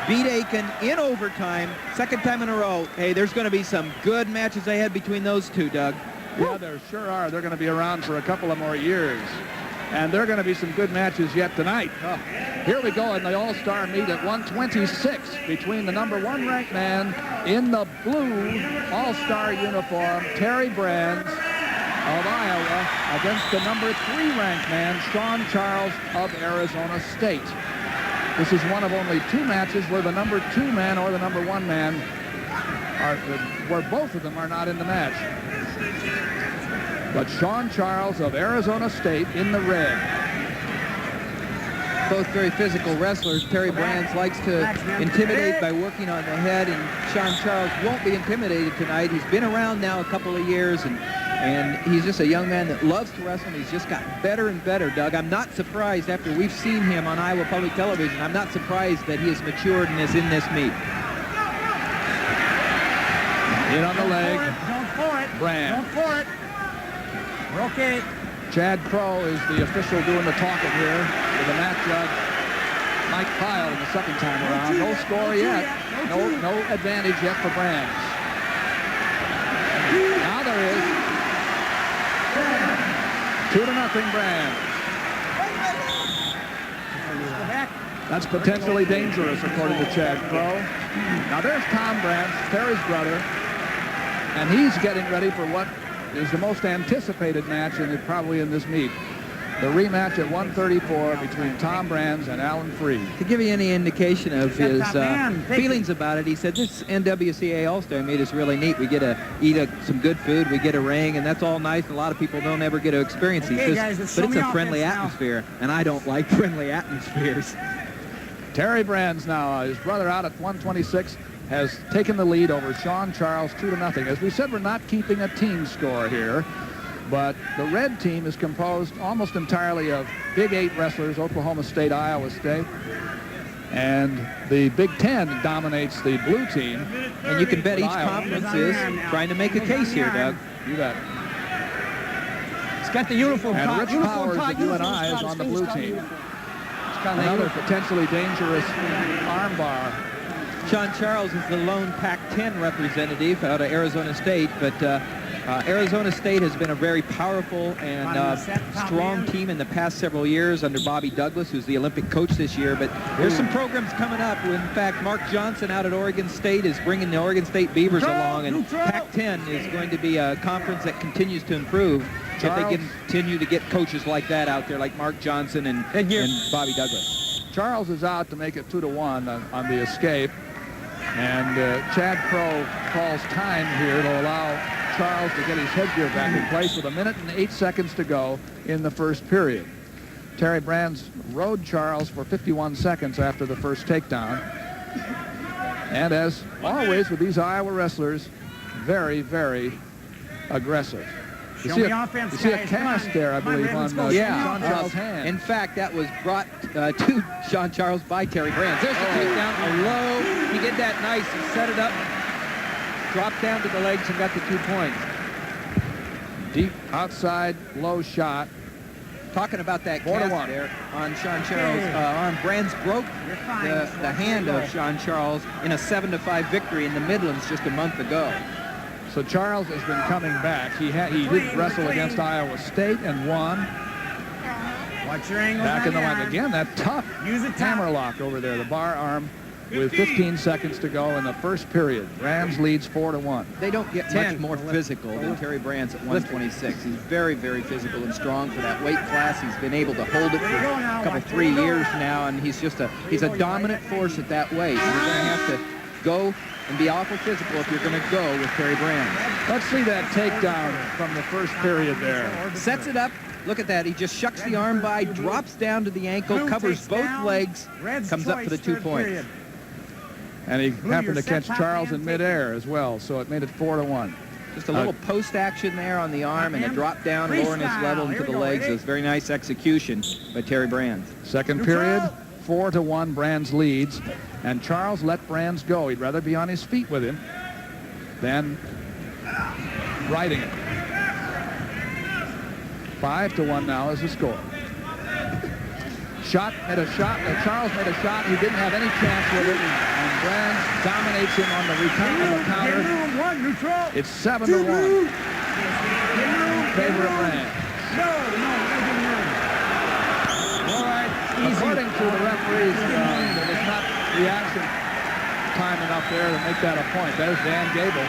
beat Aiken in overtime, second time in a row. Hey, there's going to be some good matches ahead between those two, Doug. Yeah, there sure are. They're going to be around for a couple of more years. And there are going to be some good matches yet tonight. Here we go in the All-Star meet at 126 between the #1 ranked man in the blue All-Star uniform, Terry Brands of Iowa, against the #3 ranked man, Shawn Charles of Arizona State. This is one of only 2 matches where the #2 man or the #1 man where both of them are not in the match. But Shawn Charles of Arizona State in the red. Both very physical wrestlers. Terry Brands likes to intimidate by working on the head, and Shawn Charles won't be intimidated tonight. He's been around now a couple of years, and he's just a young man that loves to wrestle, and he's just gotten better and better, Doug. I'm not surprised after we've seen him on Iowa Public Television. I'm not surprised that he has matured and is in this meet. In on the leg. Don't for it. Brands. Don't for it. We're okay. Chad Crow is the official doing the talking here with the match judge, Mike Pyle, in the second time around. No score yet. No advantage yet for Brands. Now there is. 2-0 Brands. That's potentially dangerous, according to Chad Crow. Now there's Tom Brands, Terry's brother, and he's getting ready for what is the most anticipated match probably in this meet. The rematch at 134 between Tom Brands and Alan Freed. To give you any indication of his feelings about it, he said this NWCA All-Star meet is really neat. We get to eat some good food, we get a ring, and that's all nice. And a lot of people don't ever get to experience these. Guys, but it's a friendly atmosphere, and I don't like friendly atmospheres. Terry Brands now, his brother out at 126, has taken the lead over Shawn Charles 2-0. As we said, we're not keeping a team score here, but the red team is composed almost entirely of Big 8 wrestlers, Oklahoma State, Iowa State, and the Big 10 dominates the blue team. And you can bet each conference is trying to make a case here, Doug. You bet. It's got the uniform. And Rich Powers of UNI is on the blue team. Another potentially dangerous armbar. Shawn Charles is the lone Pac-10 representative out of Arizona State, but Arizona State has been a very powerful and strong team in the past several years under Bobby Douglas, who's the Olympic coach this year. But there's some programs coming up. In fact, Mark Johnson out at Oregon State is bringing the Oregon State Beavers along, and Pac-10 is going to be a conference that continues to improve if they continue to get coaches like that out there, like Mark Johnson and Bobby Douglas. Charles is out to make it 2-1 on the escape. And Chad Crow calls time here to allow Charles to get his headgear back in place with 1 minute and 8 seconds to go in the first period. Terry Brands rode Charles for 51 seconds after the first takedown. And as always with these Iowa wrestlers, very, very aggressive. You see a cast there, I believe, on Shawn Charles' hand. In fact, that was brought to Shawn Charles by Terry Brands. There's the takedown, a low. He did that nice. He set it up, dropped down to the legs, and got the 2 points. Deep outside, low shot. Talking about that cast there on Shawn Charles' arm. Brands broke the hand of Shawn Charles in a 7-5 victory in the Midlands just a month ago. So Charles has been coming back. He did wrestle against Iowa State and won. Watch your angle. Back in the line again. That tough hammerlock over there. The bar arm with 15 seconds to go in the first period. Brands leads 4-1. They don't get much more physical than Terry Brands at 126. He's very, very physical and strong for that weight class. He's been able to hold it for a couple, 3 years now, and he's a dominant force at that weight. So you're going to have to go and be awful physical if you're going to go with Terry Brands. Let's see that takedown from the first period there. Sets it up. Look at that. He just shucks the arm by, drops down to the ankle, covers both legs, comes up for the 2 points. And he happened to catch Charles in midair as well, so it made it 4-1. Just a little post action there on the arm and a drop down, lowering his level into the legs. It was very nice execution by Terry Brands. Second period, 4-1, Brands leads. And Charles let Brands go. He'd rather be on his feet with him than riding it. 5-1 now is the score. Charles made a shot. He didn't have any chance with it, and Brands dominates him on the counter. It's 7-1. Favor of Brands. All right, easy. According to the referees, there was not reaction time enough there to make that a point. There's Dan Gable.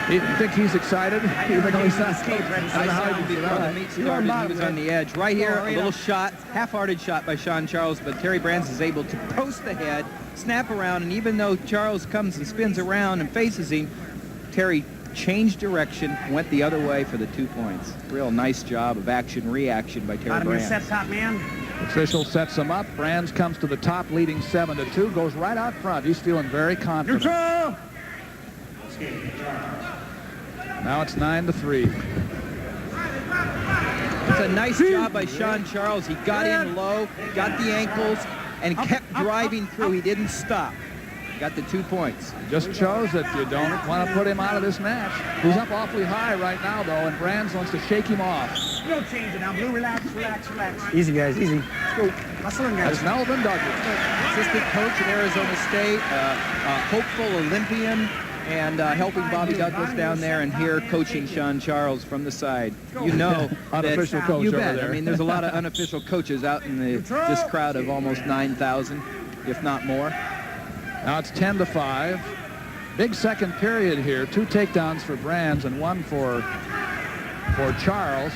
You think he's excited? Even though he's not I saw him before the meet started. He was on the edge. Right here, a little shot, half-hearted shot by Shawn Charles, but Terry Brands is able to post ahead, snap around, and even though Charles comes and spins around and faces him, Terry changed direction, went the other way for the 2 points. Real nice job of action-reaction by Terry Brands. Set, top man. Official sets him up. Brands comes to the top, leading 7-2. Goes right out front. He's feeling very confident. Neutral. Now it's 9-3. It's a nice job by Shawn Charles. He got in low, got the ankles, and kept driving through. He didn't stop. Got the 2 points. Just shows that you don't want to put him out of this match. He's up awfully high right now, though, and Brands wants to shake him off. No change it now, Blue. Relax. Easy, guys, easy. Let's go. Hustling, guys. That's Melvin Douglas. Assistant coach at Arizona State, hopeful Olympian, and helping Bobby Douglas down there, and here coaching Shawn Charles from the side. You know Unofficial coach you over bet. there. I mean, there's a lot of unofficial coaches out in this crowd of almost 9,000, if not more. Now it's 10-5. Big second period here. 2 takedowns for Brands and 1 for Charles.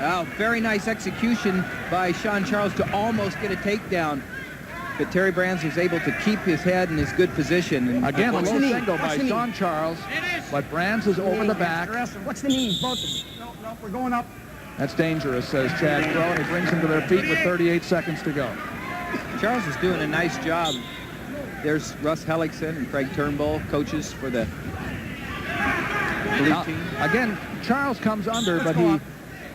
Oh, very nice execution by Shawn Charles to almost get a takedown. But Terry Brands was able to keep his head in his good position. And again, a low single by Shawn Charles, but Brands is over the back. What's the knee? Both of them. No, we're going up. That's dangerous, says Chad Crow, and he brings them to their feet with 38 seconds to go. Charles is doing a nice job. There's Russ Hellickson and Craig Turnbull, coaches for the blue team. Again, Charles comes under, but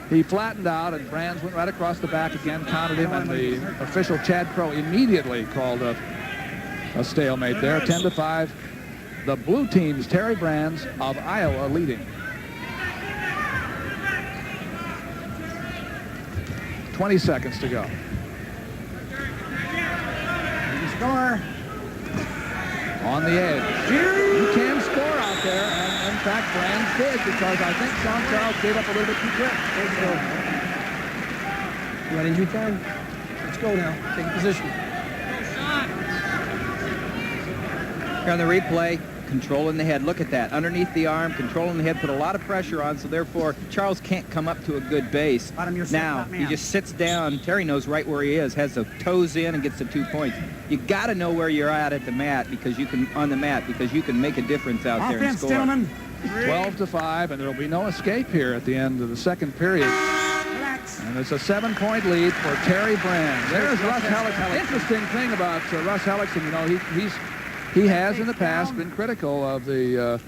he flattened out, and Brands went right across the back again, counted him, and the official Chad Crow immediately called a stalemate there. 10-5. The blue team's Terry Brands of Iowa leading. 20 seconds to go. Score. On the edge. You can score out there, and in fact, Brands did, because I think Shawn Charles gave up a little bit too quick. You got injury time? Let's go now. Take a position. Here on the replay, controlling the head. Look at that. Underneath the arm, controlling the head, put a lot of pressure on, so therefore Charles can't come up to a good base. Now, he just sits down. Terry knows right where he is, has the toes in, and gets the 2 points. You got to know where you're at the mat, because you can make a difference out there and score. 12-5, and there'll be no escape here at the end of the second period. And it's a 7-point lead for Terry Brands. There's Russ Hellickson. Interesting thing about Russ Hellickson, you know, he has in the past been critical of the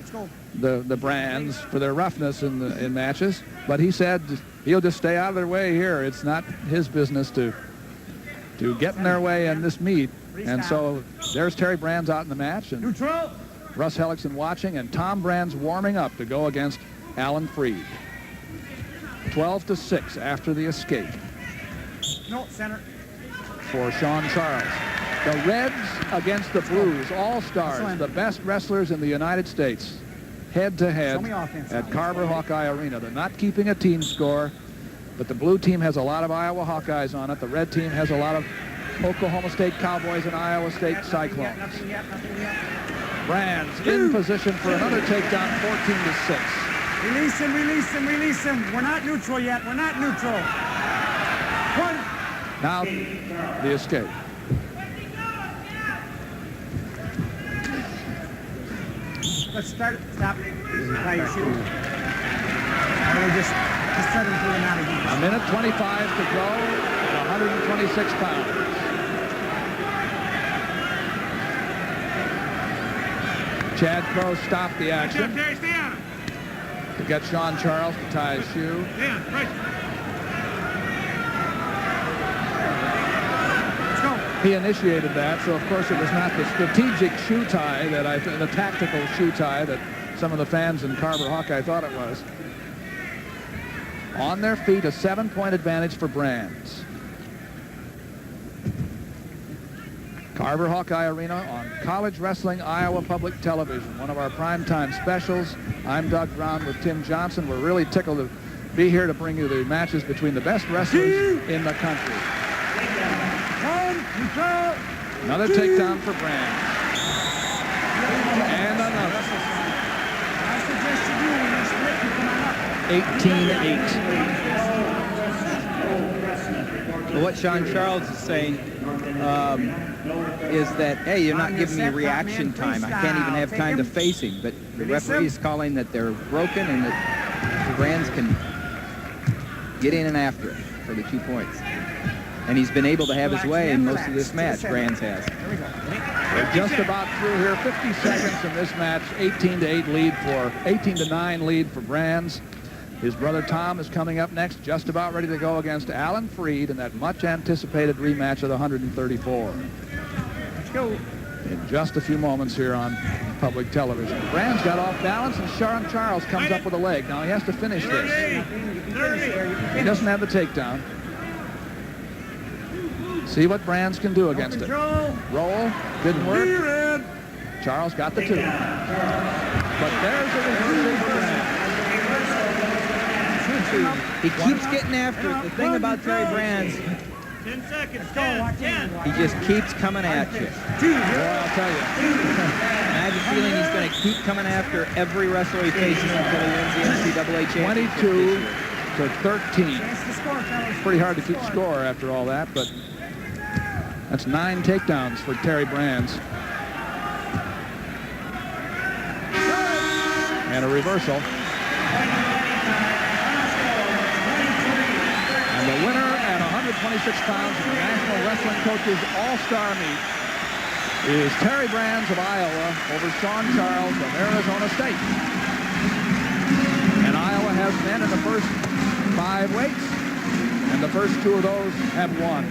Brands for their roughness in matches, but he said he'll just stay out of their way here. It's not his business to get in their way in this meet. And so there's Terry Brands out in the match, and Russ Hellickson watching, and Tom Brands warming up to go against Alan Freed. 12-6 after the escape. No, center. For Shawn Charles. The Reds against the Blues, all-stars, the best wrestlers in the United States, head-to-head at Carver Hawkeye Arena. They're not keeping a team score, but the blue team has a lot of Iowa Hawkeyes on it. The red team has a lot of Oklahoma State Cowboys and Iowa State Cyclones. Brands in position for another takedown, 14-6. Release him, release him, release him. We're not neutral yet. We're not neutral. One. Now the escape. Let's start. Stop. Try your shoe. Just try to do it out again. A minute 25 to go. 126 pounds. Chad Crow stopped the action to get Shawn Charles to tie his shoe. He initiated that, so of course it was not the strategic shoe tie the tactical shoe tie that some of the fans in Carver Hawkeye thought it was. On their feet, a 7-point advantage for Brands. Carver Hawkeye Arena on College Wrestling Iowa Public Television, one of our primetime specials. I'm Doug Brown with Tim Johnson. We're really tickled to be here to bring you the matches between the best wrestlers in the country. Another takedown for Brands. And another. 18-8. Well, what Shawn Charles is saying is that, hey, you're not giving me reaction time. I can't even have time to face him. But the referee is calling that they're broken and that Brands can get in and after it for the 2 points. And he's been able to have his way in most of this match, Brands has. We're just about through here. 50 seconds in this match. 18-8 lead for, 18-9 lead for Brands. His brother Tom is coming up next, just about ready to go against Alan Freed in that much-anticipated rematch of the 134. Let's go. In just a few moments here on public television. Brands got off balance, and Shawn Charles comes up with a leg. Now he has to finish this. He doesn't have the takedown. See what Brands can do against it. Roll, didn't work. Charles got the 2. But there's a reversal for Brands. He keeps getting after it. The thing about Terry Brands, 10 seconds. 10. he just keeps coming at you. Well, I'll tell you. And I have a feeling he's going to keep coming after every wrestler he faces until he wins the NCAA championship. 22 to 13. It's pretty hard to keep score after all that, but that's 9 takedowns for Terry Brands. And a reversal. And the winner at 126 pounds of the National Wrestling Coaches All-Star Meet is Terry Brands of Iowa over Shawn Charles of Arizona State. And Iowa has men in the first 5 weights, and the first 2 of those have won.